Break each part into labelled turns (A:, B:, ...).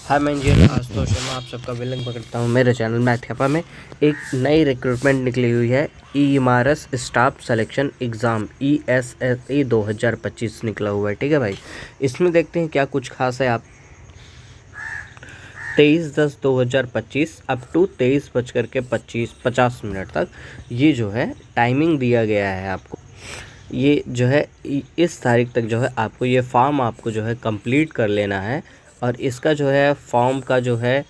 A: हाय मैं इंजीनियर आशुतोष शर्मा आप सबका वेलकम करता हूँ मेरे चैनल मैथ्यापा में। एक नई रिक्रूटमेंट निकली हुई है, ईमारस स्टाफ सिलेक्शन एग्ज़ाम ESSE 2025 निकला हुआ है। ठीक है भाई, इसमें देखते हैं क्या कुछ खास है। आप 23/10/2025 अप टू 23:50 तक ये जो है टाइमिंग दिया गया है आपको। ये जो है इस तारीख तक जो है आपको ये फॉर्म आपको जो है कंप्लीट कर लेना है। और इसका जो है फॉर्म का जो है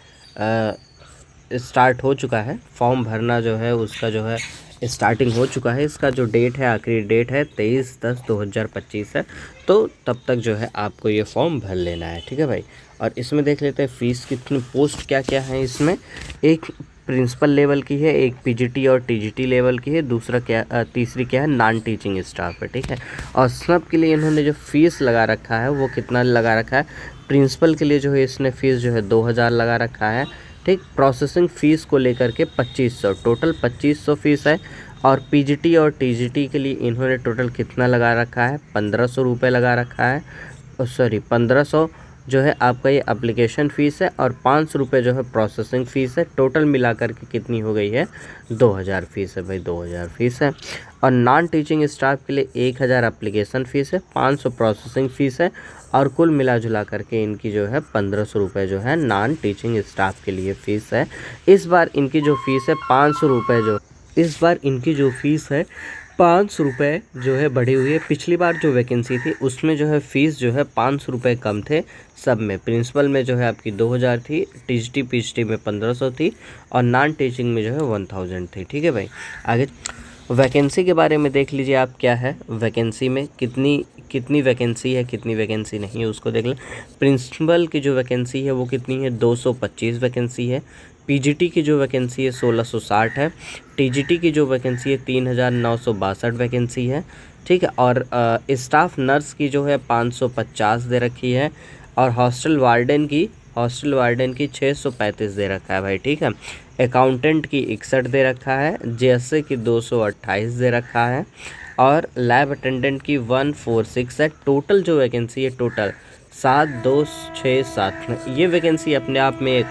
A: स्टार्ट हो चुका है, फॉर्म भरना जो है उसका जो है स्टार्टिंग हो चुका है। इसका जो डेट है, आखिरी डेट है 23/10/2025 है। तो तब तक जो है आपको ये फॉर्म भर लेना है। ठीक है भाई, और इसमें देख लेते हैं फ़ीस कितनी, पोस्ट क्या क्या है इसमें। एक प्रिंसिपल लेवल की है, एक PGT और TGT लेवल की है, दूसरा क्या तीसरी क्या है, नॉन टीचिंग स्टाफ है। ठीक है, और सब के लिए इन्होंने जो फ़ीस लगा रखा है वो कितना लगा रखा है। प्रिंसिपल के लिए जो है इसने फ़ीस जो है 2000 लगा रखा है। ठीक, प्रोसेसिंग फ़ीस को लेकर के 2500, टोटल 2500 फ़ीस है। और PGT और TGT के लिए इन्होंने टोटल कितना लगा रखा है, 1500 रुपये लगा रखा है। सॉरी 1500 जो है आपका ये एप्लीकेशन फ़ीस है और 500 रुपये जो है प्रोसेसिंग फ़ीस है। टोटल मिलाकर के कितनी हो गई है, 2000 फ़ीस है भाई, 2000 फ़ीस है। और नॉन टीचिंग स्टाफ के लिए 1000 एप्लीकेशन फ़ीस है, 500 प्रोसेसिंग फ़ीस है। और कुल मिला जुला करके इनकी जो है 1500 रुपये जो है नॉन टीचिंग स्टाफ के लिए फ़ीस है। इस बार इनकी जो फ़ीस है 500 रुपये इस बार इनकी जो फ़ीस है 500 रुपये जो है बढ़ी हुई है। पिछली बार जो वैकेंसी थी उसमें जो है फ़ीस जो है 500 रुपये कम थे सब में। प्रिंसिपल में जो है आपकी 2000 थी, TGT PGT में 1500 थी और नॉन टीचिंग में जो है 1000 थी। ठीक है भाई, आगे वैकेंसी के बारे में देख लीजिए आप, क्या है वैकेंसी में, कितनी वैकेंसी है, कितनी वैकेंसी नहीं है उसको देख लें। प्रिंसिपल की जो वैकेंसी है वो कितनी है, 225 वैकेंसी है। PGT की जो वैकेंसी है 1660 है। TGT की जो वैकेंसी है 3962 वैकेंसी है। ठीक है, और स्टाफ नर्स की जो है 550 दे रखी है। और हॉस्टल वार्डन की 635 दे रखा है भाई। ठीक है, अकाउंटेंट की 61 दे रखा है। JSA की 228 दे रखा है। और लैब अटेंडेंट की 146 है। टोटल जो वैकेंसी है, टोटल 7267 ये वैकेंसी अपने आप में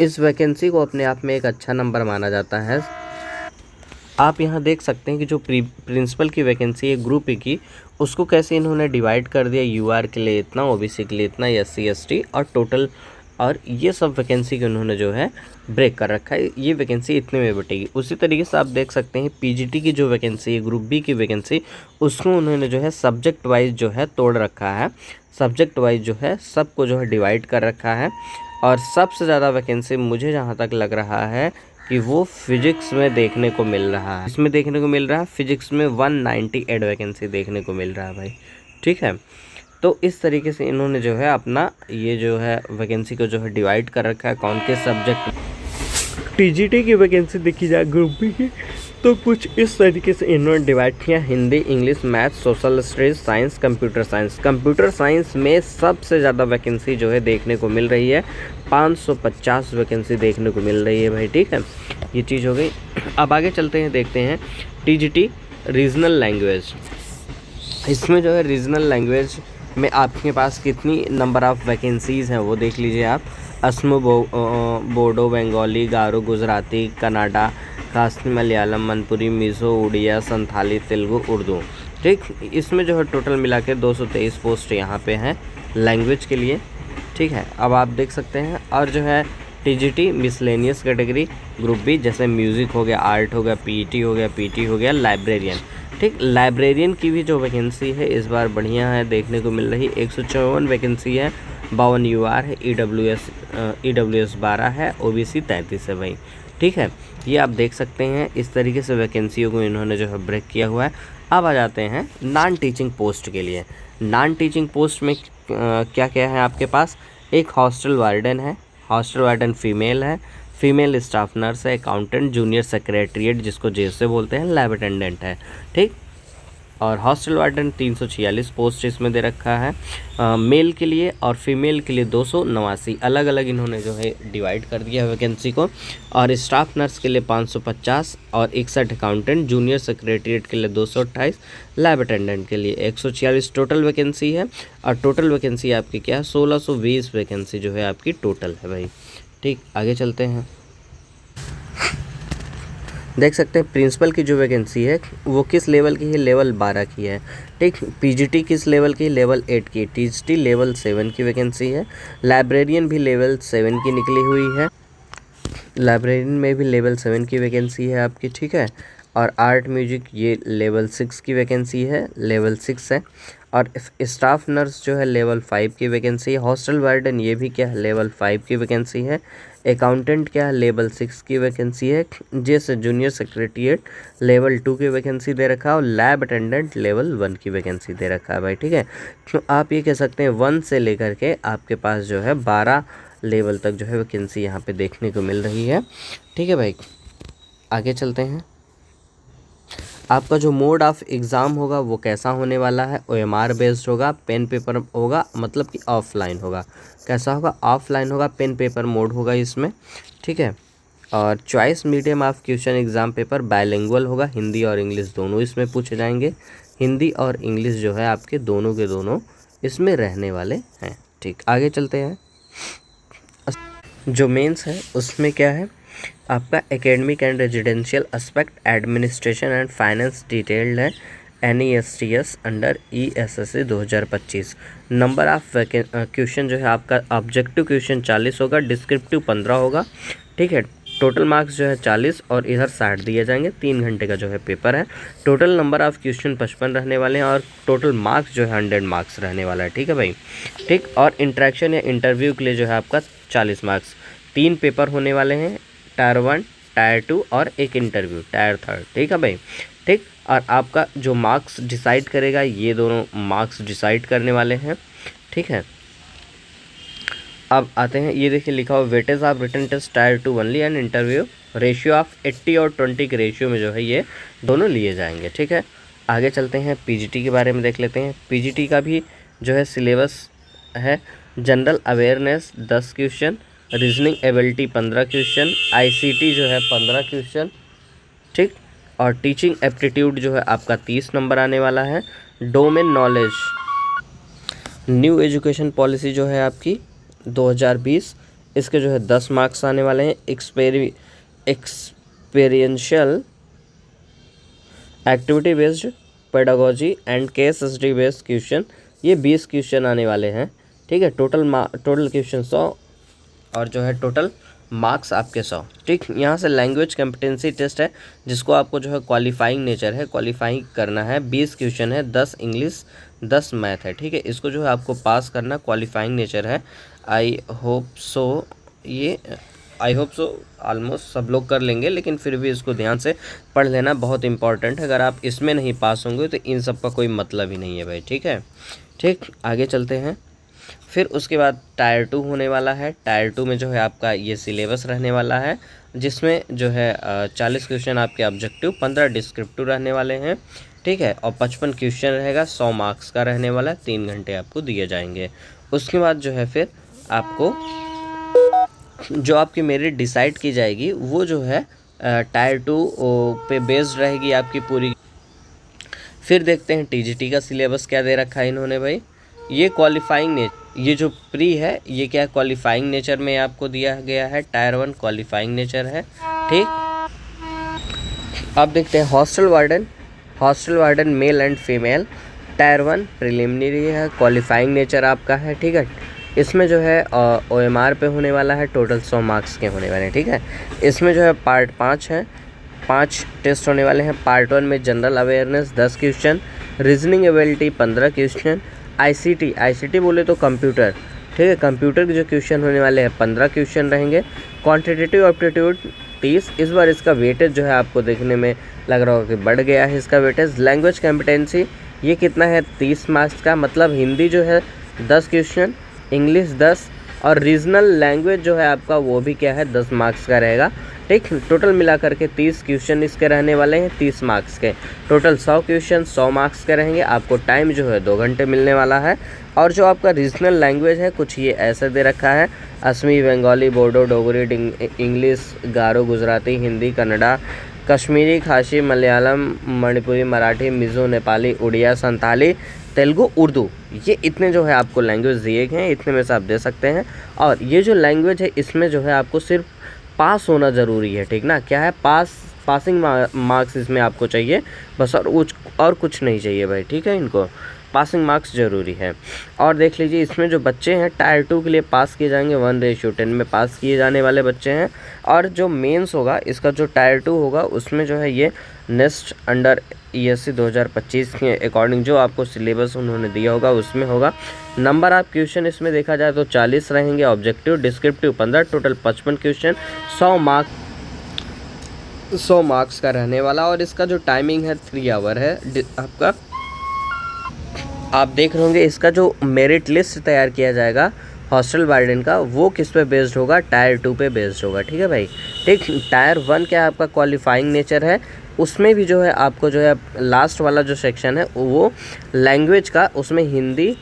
A: इस वैकेंसी को अपने आप में एक अच्छा नंबर माना जाता है। आप यहाँ देख सकते हैं कि जो प्रिंसिपल की वैकेंसी है ग्रुप E की, उसको कैसे इन्होंने डिवाइड कर दिया। UR के लिए इतना, OBC के लिए इतना, SC ST और टोटल, और ये सब वैकेंसी को उन्होंने जो है ब्रेक कर रखा है। ये वैकेंसी इतने में बटेगी। उसी तरीके से आप देख सकते हैं PGT की जो वैकेंसी है, ग्रुप B की वैकेंसी, उसको उन्होंने जो है सब्जेक्ट वाइज जो है तोड़ रखा है। सब्जेक्ट वाइज जो है सबको जो है डिवाइड कर रखा है। और सबसे ज़्यादा वैकेंसी मुझे जहाँ तक लग रहा है कि वो फिजिक्स में देखने को मिल रहा है। इसमें देखने को मिल रहा है फिजिक्स में 198 वैकेंसी देखने को मिल रहा है भाई। ठीक है, तो इस तरीके से इन्होंने जो है अपना ये जो है वैकेंसी को जो है डिवाइड कर रखा है। कौन के सब्जेक्ट, TGT की वैकेंसी देखी जाए ग्रुप B की, तो कुछ इस तरीके से इन्होंने डिवाइड किया। Hindi, English, math, social studies, science, computer science. Computer science में सबसे ज़्यादा वैकेंसी जो है देखने को मिल रही है, 550 वैकेंसी देखने को मिल रही है भाई। ठीक है, ये चीज़ हो गई। अब आगे चलते हैं, देखते हैं TGT रीजनल लैंग्वेज। इसमें जो है रीजनल लैंग्वेज में आपके पास कितनी नंबर ऑफ़ वैकेंसीज़ हैं वो देख लीजिए आप। असमो, बोडो, बंगाली, गारो, गुजराती, कन्नड़ा, खासी, मलयालम, मनपुरी, मिज़ो, उड़िया, संथाली, तेलुगु, उर्दू। ठीक, इसमें जो है टोटल मिला के 223 पोस्ट यहाँ पे हैं लैंग्वेज के लिए। ठीक है, अब आप देख सकते हैं। और जो है TGT miscellaneous category group B, जैसे म्यूज़िक हो गया, आर्ट हो गया, PET हो गया, PT हो गया, लाइब्रेरियन। ठीक, लाइब्रेरियन की भी जो वैकेंसी है इस बार बढ़िया है देखने को मिल रही। 154 वैकेंसी है, 52 UR है, EWS 12 है, OBC 33 है भाई। ठीक है, ये आप देख सकते हैं। इस तरीके से वैकेंसियों को इन्होंने जो है ब्रेक किया हुआ है। अब आ जाते हैं नॉन टीचिंग पोस्ट के लिए। नॉन टीचिंग पोस्ट में क्या क्या है आपके पास। एक हॉस्टल वार्डन है, हॉस्टल वार्डन फीमेल है, फीमेल स्टाफ नर्स है, अकाउंटेंट, जूनियर सेक्रेटरीट जिसको JSA बोलते हैं, लैब अटेंडेंट है। ठीक, और हॉस्टल वार्डन 346 पोस्ट इसमें दे रखा है मेल के लिए, और फीमेल के लिए 289, अलग अलग इन्होंने जो है डिवाइड कर दिया है वैकेंसी को। और स्टाफ नर्स के लिए 550 और 61 अकाउंटेंट, जूनियर सेक्रेटरीट के लिए 228, लैब अटेंडेंट के लिए 146 टोटल वैकेंसी है। और टोटल वैकेंसी आपकी क्या है, 1620 वैकेंसी जो है आपकी टोटल है भाई। ठीक, आगे चलते हैं। देख सकते हैं प्रिंसिपल की जो वैकेंसी है वो किस लेवल की है, लेवल 12 की है। ठीक, पीजीटी किस लेवल की, लेवल 8 की, टीजीटी लेवल 7 की वैकेंसी है। लाइब्रेरियन भी लेवल 7 की निकली हुई है, लाइब्रेरियन में भी लेवल 7 की वैकेंसी है आपकी। ठीक है, और आर्ट म्यूजिक ये लेवल 6 की वैकेंसी है, लेवल 6 है। और स्टाफ नर्स जो है लेवल 5 की वैकेंसी है। हॉस्टल वार्डन ये भी क्या है, लेवल 5 की वैकेंसी है। अकाउंटेंट क्या है, लेवल 6 की वैकेंसी है। जैसे जूनियर सेक्रेटरीट लेवल 2 की वैकेंसी दे रखा है, और लैब अटेंडेंट लेवल 1 की वैकेंसी दे रखा है भाई। ठीक है, तो आप ये कह सकते हैं 1 से लेकर के आपके पास जो है 12 लेवल तक जो है वैकेंसी यहाँ पे देखने को मिल रही है। ठीक है भाई, आगे चलते हैं। आपका जो मोड ऑफ एग्ज़ाम होगा वो कैसा होने वाला है, OMR बेस्ड होगा, पेन पेपर होगा, मतलब कि ऑफलाइन होगा। कैसा होगा, ऑफलाइन होगा, पेन पेपर मोड होगा इसमें। ठीक है, और choice medium of question exam paper bilingual होगा, हिंदी और इंग्लिश दोनों इसमें पूछे जाएंगे। हिंदी और इंग्लिश जो है आपके दोनों के दोनों इसमें रहने वाले हैं। ठीक, आगे चलते हैं। जो मेंस है उसमें क्या है, आपका academic and residential aspect, administration and finance detailed है, NESTS under ESSC 2025। Number of question जो है आपका ऑब्जेक्टिव क्वेश्चन 40 होगा, डिस्क्रिप्टिव 15 होगा। ठीक है, टोटल मार्क्स जो है 40 और इधर 60 दिए जाएंगे। 3 घंटे का जो है पेपर है। टोटल नंबर ऑफ क्वेश्चन 55 रहने वाले हैं, और टोटल मार्क्स जो है 100 मार्क्स रहने वाला है। ठीक है भाई, ठीक। और इंटरेक्शन या इंटरव्यू के लिए जो है आपका 40 मार्क्स। 3 पेपर होने वाले हैं, टायर 1, टायर 2 और एक इंटरव्यू टायर 3। ठीक है भाई, ठीक। और आपका जो मार्क्स डिसाइड करेगा, ये दोनों मार्क्स डिसाइड करने वाले हैं। ठीक है, अब आते हैं, ये देखिए लिखा हुआ weightage of written test tier 2 only and interview ratio of 80 और 20 के रेशियो में जो है ये दोनों लिए जाएंगे। ठीक है, आगे चलते हैं, पीजीटी के बारे में देख लेते हैं। पीजीटी का भी जो है सिलेबस है, general awareness 10 question, reasoning ability 15 question, ICT जो है 15 क्वेश्चन। ठीक, और टीचिंग एप्टीट्यूड जो है आपका 30 नंबर आने वाला है। Domain knowledge, new education policy जो है आपकी 2020, इसके जो है 10 मार्क्स आने वाले हैं। Experiential activity based pedagogy and case study based question, ये 20 क्वेश्चन आने वाले हैं। ठीक है, टोटल क्वेश्चन 100 और जो है टोटल मार्क्स आपके 100। ठीक, यहाँ से लैंग्वेज कॉम्पिटेंसी टेस्ट है, जिसको आपको जो है क्वालिफाइंग नेचर है, क्वालिफाइंग करना है। 20 क्वेश्चन है, 10 इंग्लिश 10 मैथ है। ठीक है, इसको जो है आपको पास करना, क्वालिफाइंग नेचर है। आई होप सो ऑलमोस्ट सब लोग कर लेंगे, लेकिन फिर भी इसको ध्यान से पढ़ लेना, बहुत इंपॉर्टेंट है। अगर आप इसमें नहीं पास होंगे तो इन सब का कोई मतलब ही नहीं है भाई। ठीक है, ठीक, आगे चलते हैं। फिर उसके बाद टायर 2 होने वाला है। टायर 2 में जो है आपका ये सिलेबस रहने वाला है, जिसमें जो है 40 क्वेश्चन आपके ऑब्जेक्टिव, 15 डिस्क्रिप्टिव रहने वाले हैं। ठीक है, और 55 क्वेश्चन रहेगा, 100 मार्क्स का रहने वाला है। 3 घंटे आपको दिए जाएंगे। उसके बाद जो है फिर आपको जो आपकी मेरिट डिसाइड की जाएगी, वो जो है टायर 2 पे बेस्ड रहेगी आपकी पूरी। फिर देखते हैं टीजीटी का सिलेबस क्या दे रखा है इन्होंने भाई। ये क्वालिफाइंग नेचर, ये जो प्री है ये क्या क्वालिफाइंग नेचर में आपको दिया गया है। टायर 1 क्वालिफाइंग नेचर है। ठीक, अब देखते हैं hostel warden male and female. Tyre 1 preliminary है, क्वालिफाइंग नेचर आपका है। ठीक है, इसमें जो है OMR पे होने वाला है, टोटल 100 मार्क्स के होने वाले हैं। ठीक है, इसमें जो है पार्ट 5 है, 5 टेस्ट होने वाले हैं। पार्ट 1 में general awareness 10 question, reasoning ability 15 question, ICT बोले तो कंप्यूटर। ठीक है, कंप्यूटर के जो क्वेश्चन होने वाले हैं 15 क्वेश्चन रहेंगे। Quantitative aptitude 30। इस बार इसका वेटेज जो है आपको देखने में लग रहा होगा कि बढ़ गया है इसका वेटेज। लैंग्वेज कॉम्पिटेंसी ये कितना है, 30 मार्क्स का, मतलब हिंदी जो है 10 क्वेश्चन, इंग्लिश 10, और रीजनल लैंग्वेज जो है आपका वो भी क्या है 10 मार्क्स का रहेगा। ठीक। टोटल मिला करके 30 क्वेश्चन इसके रहने वाले हैं, 30 मार्क्स के। टोटल 100 क्वेश्चन 100 मार्क्स के रहेंगे। आपको टाइम जो है 2 घंटे मिलने वाला है। और जो आपका रीजनल लैंग्वेज है कुछ ये ऐसे दे रखा है, असमी, बंगाली, बोडो, डोगरी, इंग्लिश, गारो, गुजराती, हिंदी, कन्नड़ा, कश्मीरी, खासी, मलयालम, मणिपुरी, मराठी, मिज़ो, नेपाली, उड़िया, संताली, तेलुगु, उर्दू, ये इतने जो है आपको लैंग्वेज दिए गए हैं, इतने में से आप दे सकते हैं। और ये जो लैंग्वेज है इसमें जो है आपको सिर्फ पास होना ज़रूरी है, ठीक ना। क्या है, पासिंग मार्क्स इसमें आपको चाहिए बस, और कुछ नहीं चाहिए भाई, ठीक है। इनको पासिंग मार्क्स ज़रूरी है। और देख लीजिए इसमें जो बच्चे हैं टायर 2 के लिए पास किए जाएंगे, 1:10 में पास किए जाने वाले बच्चे हैं। और जो मेंस होगा इसका जो टायर 2 होगा उसमें जो है ये नेक्स्ट अंडर ESC 2025 के अकॉर्डिंग जो आपको सिलेबस उन्होंने दिया होगा उसमें होगा। नंबर ऑफ क्वेश्चन इसमें देखा जाए तो 40 रहेंगे, objective descriptive 15, total 55 question, 100 marks का रहने वाला। और इसका जो टाइमिंग है 3 आवर है आपका। आप देख रहे होंगे इसका जो मेरिट लिस्ट तैयार किया जाएगा हॉस्टल वार्डन का, वो किस पे बेस्ड होगा, टायर 2 पे बेस्ड होगा, ठीक है भाई। ठीक। टायर 1 क्या आपका क्वालिफाइंग नेचर है, उसमें भी जो है आपको जो है लास्ट वाला जो सेक्शन है वो लैंग्वेज का, उसमें Hindi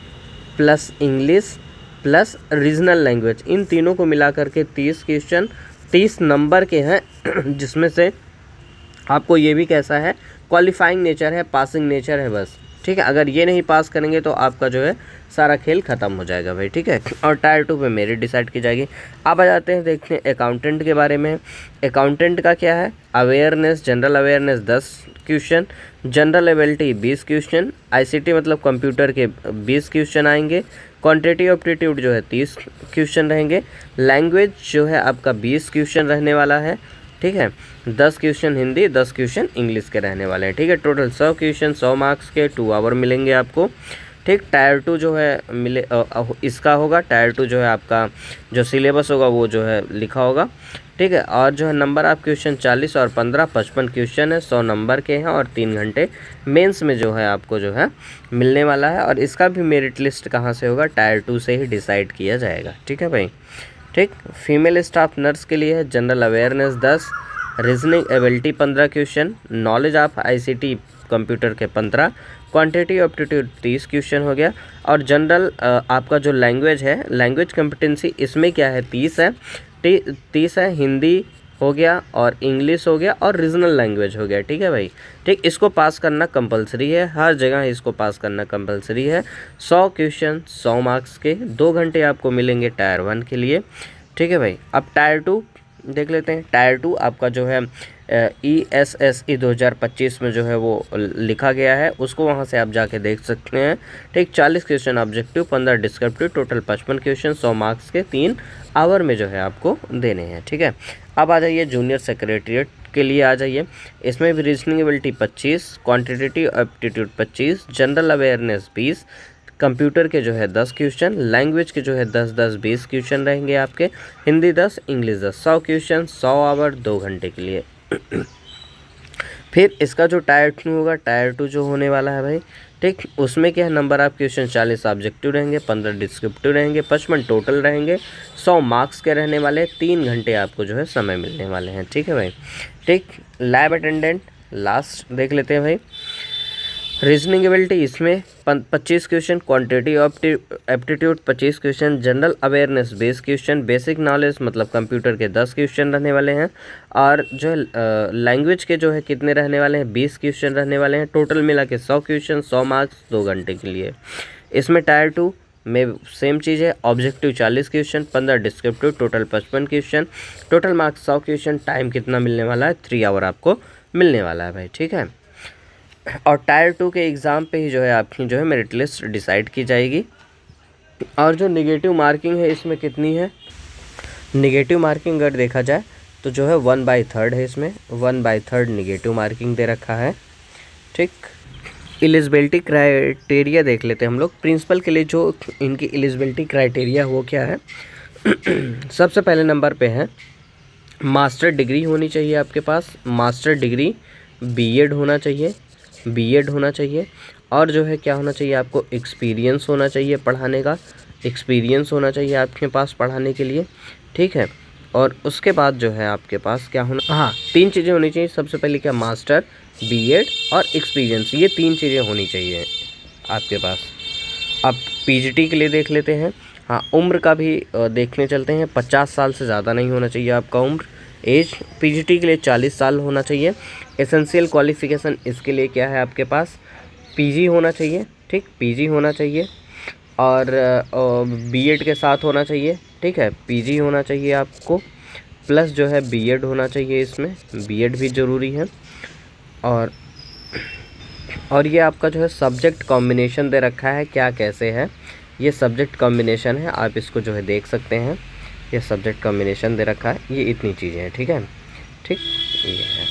A: plus English plus regional language, इन तीनों को मिला करके 30 क्वेश्चन 30 नंबर के हैं जिसमें से आपको ये भी कैसा है, क्वालिफाइंग नेचर है, पासिंग नेचर है बस, ठीक है। अगर ये नहीं पास करेंगे तो आपका जो है सारा खेल ख़त्म हो जाएगा भाई, ठीक है। और टायर 2 पे मेरिट डिसाइड की जाएगी। अब आ जाते हैं देखते हैं अकाउंटेंट के बारे में। अकाउंटेंट का क्या है, awareness, general awareness 10 question, general ability 20 question, ICT मतलब कंप्यूटर के 20 क्वेश्चन आएंगे, क्वांटिटी एप्टीट्यूड जो है 30 क्वेश्चन रहेंगे, लैंग्वेज जो है आपका 20 क्वेश्चन रहने वाला है, ठीक है। 10 क्वेश्चन हिंदी, 10 क्वेश्चन इंग्लिश के रहने वाले हैं, ठीक है। टोटल 100 क्वेश्चन 100 मार्क्स के 2 आवर मिलेंगे आपको, ठीक। टायर 2 जो है इसका होगा, टायर 2 जो है आपका जो सिलेबस होगा वो जो है लिखा होगा, ठीक है। और जो है नंबर ऑफ क्वेश्चन 40 और 15 55 क्वेश्चन है, 100 नंबर के हैं और 3 घंटे मेंस में जो है आपको जो है मिलने वाला है। और इसका भी मेरिट लिस्ट कहाँ से होगा, टायर 2 से ही डिसाइड किया जाएगा, ठीक है भाई, ठीक। फीमेल स्टाफ नर्स के लिए है general awareness 10, reasoning ability 15 question, knowledge of ICT computer के 15, क्वांटिटी एप्टीट्यूड 30 क्वेश्चन हो गया। और जनरल आपका जो लैंग्वेज है, लैंग्वेज कॉम्पिटेंसी इसमें क्या है 30 है, 30 है, हिंदी हो गया और इंग्लिश हो गया और रीजनल लैंग्वेज हो गया, ठीक है भाई, ठीक। इसको पास करना कंपलसरी है, हर जगह इसको पास करना कंपलसरी है। 100 क्वेश्चन 100 मार्क्स के, 2 घंटे आपको मिलेंगे टायर 1 के लिए, ठीक है भाई। अब टायर 2 देख लेते हैं। टायर 2 आपका जो है ESSE 2025 में जो है वो लिखा गया है, उसको वहाँ से आप जाके देख सकते हैं, ठीक। 40 question objective, 15 descriptive, total 55 question 100 marks के 3 आवर में जो है आपको देने हैं, ठीक है। अब आ जाइए जूनियर सेक्रेटरीट के लिए आ जाइए। इसमें भी reasoning ability 25, quantitative aptitude 25, general awareness 20, computer के जो है 10 क्वेश्चन, लैंग्वेज के जो है 10-10 20 क्वेश्चन रहेंगे आपके, हिंदी 10, इंग्लिश 10, 100 क्वेश्चन 100 आवर 2 घंटे के लिए। फिर इसका जो टायर 2 होगा, टायर 2 जो होने वाला है भाई, ठीक। उसमें क्या है, नंबर ऑफ क्वेश्चन 40 ऑब्जेक्टिव रहेंगे, 15 डिस्क्रिप्टिव रहेंगे, 55 टोटल रहेंगे, 100 मार्क्स के रहने वाले, 3 घंटे आपको जो है समय मिलने वाले हैं, ठीक है भाई, ठीक। लैब अटेंडेंट लास्ट देख लेते हैं भाई। रीजनिंग एबिलिटी इसमें 25 question, quantity aptitude 25 question, general awareness 20 question, basic knowledge मतलब कंप्यूटर के 10 क्वेश्चन रहने वाले हैं। और जो है लैंग्वेज के जो है कितने रहने वाले हैं, 20 क्वेश्चन रहने वाले हैं। टोटल मिला के 100 क्वेश्चन 100 मार्क्स 2 घंटे के लिए। इसमें टायर 2 में सेम चीज़ है, objective 40 question, 15 descriptive, total 55 question, total marks 100 question, time कितना मिलने वाला है, 3 आवर आपको मिलने वाला है भाई, ठीक है। और टायर 2 के एग्ज़ाम पे ही जो है आपकी जो है मेरिट लिस्ट डिसाइड की जाएगी। और जो नेगेटिव मार्किंग है इसमें कितनी है, नेगेटिव मार्किंग अगर देखा जाए तो जो है 1/3 है, इसमें 1/3 नेगेटिव मार्किंग दे रखा है, ठीक। एलिजिबिलिटी क्राइटेरिया देख लेते हैं हम लोग। प्रिंसिपल के लिए जो इनकी एलिजिबिलिटी क्राइटेरिया वो क्या है सबसे पहले नंबर पे है मास्टर डिग्री होनी चाहिए आपके पास, मास्टर डिग्री, B.Ed होना चाहिए, B.Ed होना चाहिए। और जो है क्या होना चाहिए, आपको एक्सपीरियंस होना चाहिए पढ़ाने का, एक्सपीरियंस होना चाहिए आपके पास पढ़ाने के लिए, ठीक है। और उसके बाद जो है आपके पास क्या होना, हाँ 3 चीज़ें होनी चाहिए। सबसे पहले क्या, मास्टर, बीएड और एक्सपीरियंस, ये 3 चीज़ें होनी चाहिए आपके पास। अब पीजीटी के लिए देख लेते हैं। हाँ, उम्र का भी देखने चलते हैं। 50 साल से ज़्यादा नहीं होना चाहिए आपका उम्र, एज। पीजीटी के लिए 40 साल होना चाहिए। एसेंशियल क्वालिफ़िकेशन इसके लिए क्या है आपके पास, पीजी होना चाहिए, ठीक, पीजी होना चाहिए और बीएड के साथ होना चाहिए, ठीक है, पीजी होना चाहिए आपको, प्लस जो है बीएड होना चाहिए, इसमें बीएड भी ज़रूरी है। और ये आपका जो है सब्जेक्ट कॉम्बिनेशन दे रखा है, क्या कैसे है, ये सब्जेक्ट कॉम्बिनेशन है, आप इसको जो है देख सकते हैं, ये सब्जेक्ट कॉम्बिनेशन दे रखा है, ये इतनी चीज़ें हैं, ठीक है, ठीक, ये है।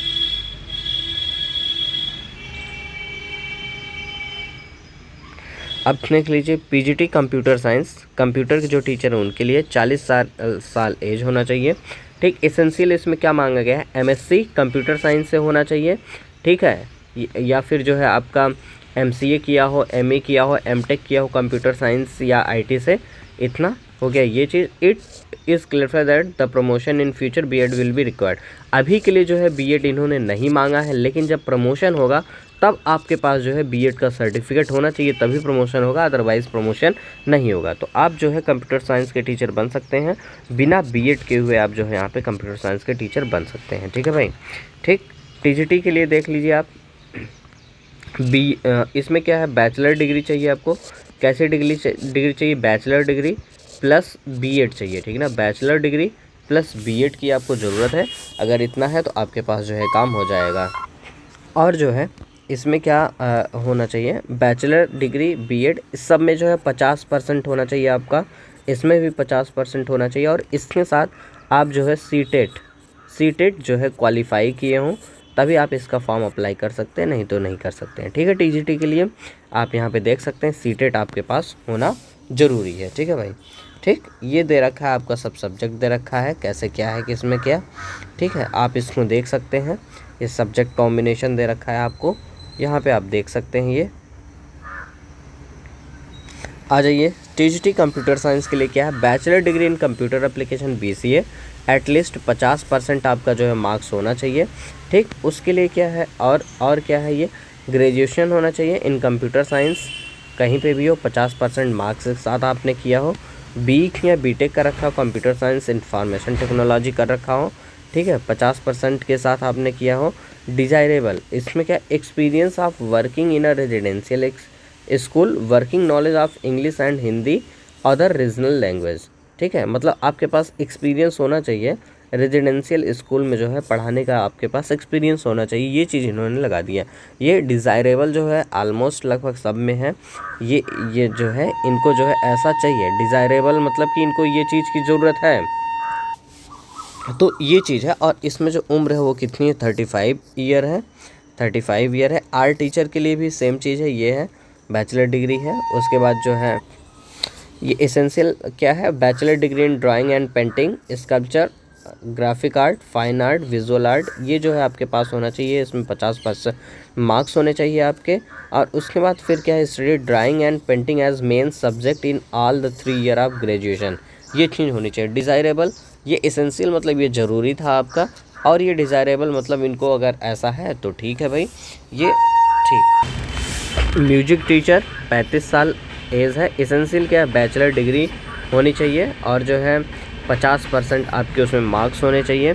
A: अब देख लीजिए पीजीटी कंप्यूटर साइंस, कंप्यूटर के जो टीचर हैं उनके लिए 40 साल एज होना चाहिए, ठीक। एसेंशियल इसमें क्या मांगा गया है, एमएससी कंप्यूटर साइंस से होना चाहिए, ठीक है, या फिर जो है आपका एमसीए किया हो, एमए किया हो, एमटेक किया हो कंप्यूटर साइंस या आईटी से, इतना हो गया ये चीज़। It is clear that the promotion in future BEd will be required. अभी के लिए जो है बीएड इन्होंने नहीं मांगा है, लेकिन जब प्रमोशन होगा तब आपके पास जो है बीएड का सर्टिफिकेट होना चाहिए, तभी प्रमोशन होगा, अदरवाइज़ प्रमोशन नहीं होगा। तो आप जो है कंप्यूटर साइंस के टीचर बन सकते हैं, बिना बीएड के हुए आप जो है यहाँ पे कंप्यूटर साइंस के टीचर बन सकते हैं, ठीक है भाई, ठीक। टीजीटी के लिए देख लीजिए आप, इसमें क्या है, बैचलर डिग्री चाहिए आपको। कैसे डिग्री चाहिए, बैचलर डिग्री प्लस बीएड चाहिए, ठीक है ना, बैचलर डिग्री प्लस बीएड की आपको ज़रूरत है। अगर इतना है तो आपके पास जो है काम हो जाएगा। और जो है इसमें क्या होना चाहिए, बैचलर डिग्री बीएड इस सब में जो है 50% होना चाहिए आपका, इसमें भी 50% होना चाहिए। और इसके साथ आप जो है सीटेट जो है क्वालिफाई किए हों, तभी आप इसका फॉर्म अप्लाई कर सकते हैं, नहीं तो नहीं कर सकते हैं, ठीक है। टीजीटी के लिए आप यहाँ पे देख सकते हैं सीटेट आपके पास होना ज़रूरी है, ठीक है भाई, ठीक। ये दे रखा है आपका, सब सब्जेक्ट दे रखा है, कैसे क्या है, किसमें क्या, ठीक है, आप इसमें देख सकते हैं। ये सब्जेक्ट कॉम्बिनेशन दे रखा है आपको, यहाँ पे आप देख सकते हैं। ये आ जाइए, टीजीटी कंप्यूटर साइंस के लिए क्या है, बैचलर डिग्री इन कंप्यूटर एप्लीकेशन बीसीए, एटलीस्ट 50% आपका जो है मार्क्स होना चाहिए, ठीक। उसके लिए क्या है, और क्या है, ये ग्रेजुएशन होना चाहिए इन कंप्यूटर साइंस, कहीं पे भी हो, 50% मार्क्स के साथ आपने किया हो, बी या बीटेक कर रखा हो, कंप्यूटर साइंस इंफॉर्मेशन टेक्नोलॉजी कर रखा हो, ठीक है, 50% के साथ आपने किया हो। डिज़ायरेबल, इसमें क्या, experience of working in a residential school, working knowledge of English and Hindi other regional language, ठीक है, मतलब आपके पास एक्सपीरियंस होना चाहिए, रेजिडेंशियल स्कूल में जो है पढ़ाने का आपके पास एक्सपीरियंस होना चाहिए, ये चीज़ इन्होंने लगा दिया। ये डिज़ायरेबल जो है ऑलमोस्ट लगभग सब में है, ये जो है इनको जो है ऐसा चाहिए, डिज़ायरेबल मतलब कि इनको ये चीज़ की ज़रूरत है, तो ये चीज़ है। और इसमें जो उम्र है वो कितनी है, 35 ईयर है, 35 ईयर है। आर्ट टीचर के लिए भी सेम चीज़ है, ये है, बैचलर डिग्री है। उसके बाद जो है ये एसेंशियल क्या है, bachelor degree in drawing and painting, sculpture, graphic art, fine art, visual art, ये जो है आपके पास होना चाहिए, इसमें 50% मार्क्स होने चाहिए आपके। और उसके बाद फिर क्या है, study drawing and painting as main subject in all the 3 year of graduation, ये चीज़ होनी चाहिए। डिज़ायरेबल, ये एसेंशियल मतलब ये ज़रूरी था आपका, और ये डिज़ायरेबल मतलब इनको अगर ऐसा है तो ठीक है भाई, ये ठीक। म्यूजिक टीचर 35 साल एज है। एसेंशियल क्या है, बैचलर डिग्री होनी चाहिए, और जो है 50% आपके उसमें मार्क्स होने चाहिए,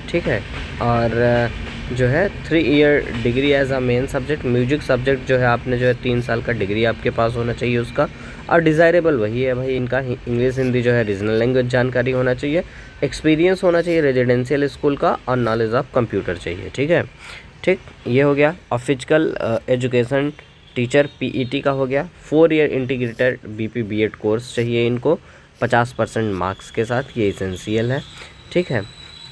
A: ठीक है। और जो है 3 year degree as a main subject, music subject जो है आपने जो है 3 साल का डिग्री आपके पास होना चाहिए उसका। और डिज़ायरेबल वही है भाई, इनका इंग्लिश हिंदी जो है रीजनल लैंग्वेज जानकारी होना चाहिए, एक्सपीरियंस होना चाहिए रेजिडेंशियल स्कूल का, और नॉलेज ऑफ कंप्यूटर चाहिए, ठीक है, ठीक। ये हो गया। और फिजिकल एजुकेशन टीचर पीईटी का हो गया। 4 year integrated BP BEd course चाहिए इनको, 50% मार्क्स के साथ, ये एसेंशियल है, ठीक है।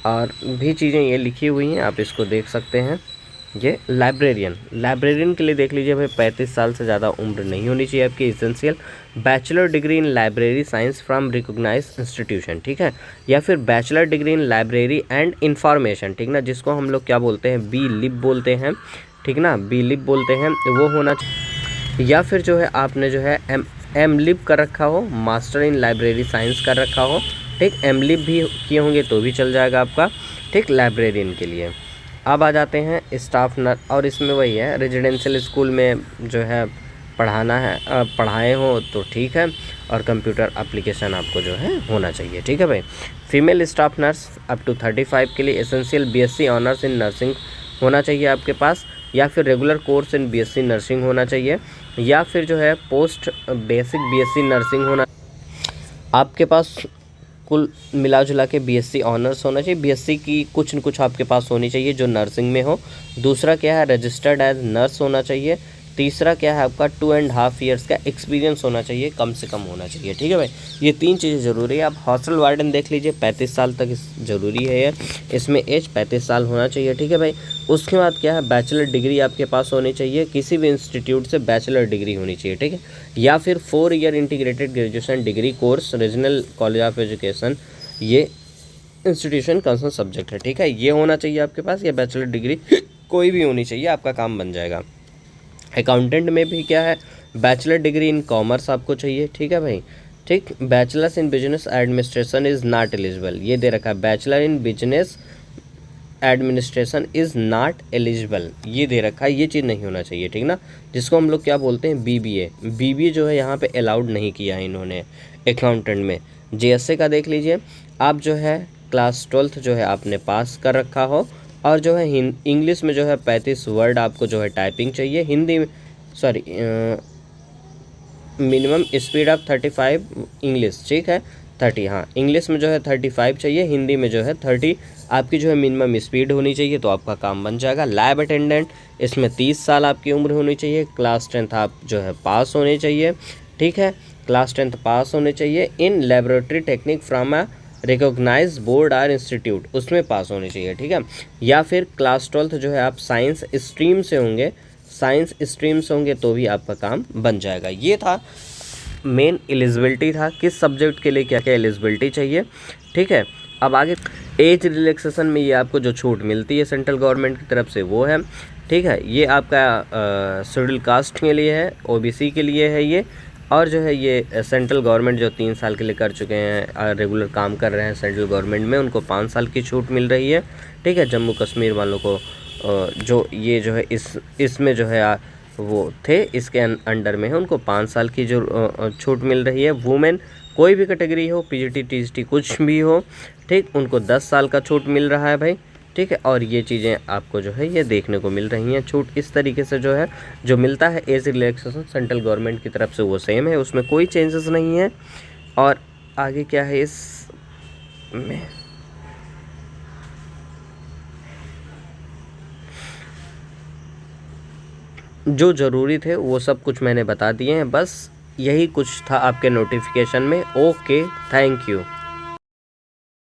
A: और भी चीज़ें ये लिखी हुई हैं, आप इसको देख सकते हैं। ये लाइब्रेरियन के लिए देख लीजिए भाई, 35 साल से ज़्यादा उम्र नहीं होनी चाहिए आपकी, essential. Bachelor degree in library science from recognised institution, ठीक है, या फिर bachelor degree in library and information, ठीक ना, जिसको हम लोग क्या बोलते हैं, बी लिप बोलते हैं, ठीक ना, बी लिप बोलते हैं, वो होना चाहिए। या फिर जो है आपने जो है एम लिप कर रखा हो, मास्टर इन लाइब्रेरी साइंस कर रखा हो, ठीक। एमलिप भी किए होंगे तो भी चल जाएगा आपका, ठीक, लाइब्रेरियन के लिए। अब आ जाते हैं स्टाफ नर्स, और इसमें वही है रेजिडेंशियल स्कूल में जो है पढ़ाना है, पढ़ाए हो तो ठीक है, और कंप्यूटर एप्लीकेशन आपको जो है होना चाहिए, ठीक है भाई। Female staff nurse up to 35 के लिए essential BSc honours in nursing होना चाहिए आपके पास, या फिर regular course in BSc nursing होना चाहिए, या फिर जो है पोस्ट बेसिक बीएससी नर्सिंग होना आपके पास। कुल मिला जुला के बीएससी ऑनर्स होना चाहिए, बीएससी की कुछ न कुछ आपके पास होनी चाहिए जो नर्सिंग में हो। दूसरा क्या है, रजिस्टर्ड एज नर्स होना चाहिए। तीसरा क्या है आपका 2.5 ईयर्स का एक्सपीरियंस होना चाहिए, कम से कम होना चाहिए, ठीक है भाई। ये 3 चीज़ें ज़रूरी है। आप हॉस्टल वार्डन देख लीजिए, 35 साल तक ज़रूरी है ये, इसमें एज 35 साल होना चाहिए, ठीक है भाई। उसके बाद क्या है, बैचलर डिग्री आपके पास होनी चाहिए, किसी भी इंस्टीट्यूट से बैचलर डिग्री होनी चाहिए, ठीक है, या फिर 4 year integrated graduation degree course regional college of education, ये इंस्टीट्यूशन कंसर्न सब्जेक्ट है, ठीक है, ये होना चाहिए आपके पास, या बैचलर डिग्री कोई भी होनी चाहिए, आपका काम बन जाएगा। अकाउंटेंट में भी क्या है, बैचलर डिग्री इन कॉमर्स आपको चाहिए, ठीक है भाई, ठीक। Bachelors in business administration is not eligible, ये दे रखा है, bachelor in business administration is not eligible, ये दे रखा है, ये चीज़ नहीं होना चाहिए, ठीक ना, जिसको हम लोग क्या बोलते हैं बीबीए। बीबीए जो है यहाँ पे अलाउड नहीं किया है इन्होंने अकाउंटेंट में। जीएसए का देख लीजिए, आप जो है क्लास 12th जो है आपने पास कर रखा हो, और जो है इंग्लिश में जो है 35 वर्ड आपको जो है टाइपिंग चाहिए, हिंदी में मिनिमम स्पीड ऑफ 35 इंग्लिश, ठीक है 30, हाँ इंग्लिश में जो है 35 चाहिए, हिंदी में जो है 30 आपकी जो है मिनिमम स्पीड होनी चाहिए, तो आपका काम बन जाएगा। लैब अटेंडेंट, इसमें 30 साल आपकी उम्र होनी चाहिए, क्लास 10th आप जो है पास होने चाहिए, ठीक है, क्लास 10th पास होने चाहिए। In laboratory technique from a recognise board और इंस्टीट्यूट, उसमें पास होनी चाहिए, ठीक है, या फिर क्लास 12th जो है आप साइंस स्ट्रीम से होंगे, साइंस स्ट्रीम से होंगे तो भी आपका काम बन जाएगा। ये था मेन एलिजिबिलिटी था, किस सब्जेक्ट के लिए क्या क्या एलिजिबिलिटी चाहिए, ठीक है। अब आगे एज रिलैक्सेशन में ये आपको जो छूट मिलती है सेंट्रल गवर्नमेंट की तरफ से वो है, ठीक है, ये आपका शेड्यूल कास्ट के लिए है, ओबीसी के लिए है ये, और जो है ये सेंट्रल गवर्नमेंट जो 3 साल के लिए कर चुके हैं, रेगुलर काम कर रहे हैं सेंट्रल गवर्नमेंट में, उनको 5 साल की छूट मिल रही है, ठीक है। जम्मू कश्मीर वालों को जो ये जो है इसमें जो है वो थे इसके अंडर में है, उनको 5 साल की जो छूट मिल रही है। वुमेन कोई भी कैटेगरी हो, पीजीटी टीजीटी कुछ भी हो, ठीक, उनको 10 साल का छूट मिल रहा है भाई, ठीक है। और ये चीज़ें आपको जो है ये देखने को मिल रही हैं, छूट इस तरीके से जो है जो मिलता है एज रिलैक्सेशन सेंट्रल गवर्नमेंट की तरफ से वो सेम है, उसमें कोई चेंजेस नहीं है। और आगे क्या है इस में, जो ज़रूरी थे वो सब कुछ मैंने बता दिए हैं, बस यही कुछ था आपके नोटिफिकेशन में। Okay, thank you.